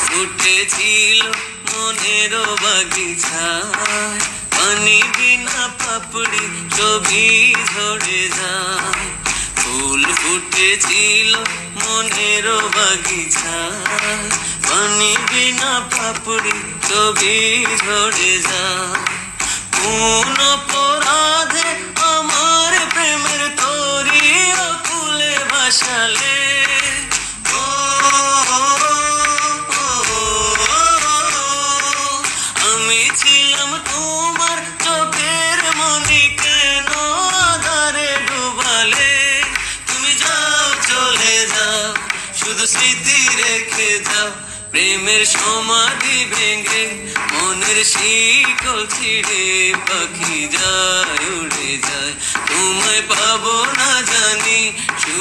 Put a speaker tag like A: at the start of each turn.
A: ফুটেছিল মনের বাগিচায়, পানি বিনা পাপড়ি ছবি ঝরে যায়। ফুল ফুটেছিল মনের বাগিচায়, পানি বিনা পাপড়ি ছবি ঝরে যায়। কোন অপরাধে আমার প্রেমের তরি অকুলে ভাসালে, আমি ছিলাম তোমার চোখের মনি, কেন আধারে ডুবালে? তুমি যাও চলে যাও, শুধু স্মৃতি রেখে যাও। প্রেমের সমাধি ভেঙে মনের শিকল ছিঁড়ে পাখি যায় উড়ে যায়, তোমায় পাবো না জানি।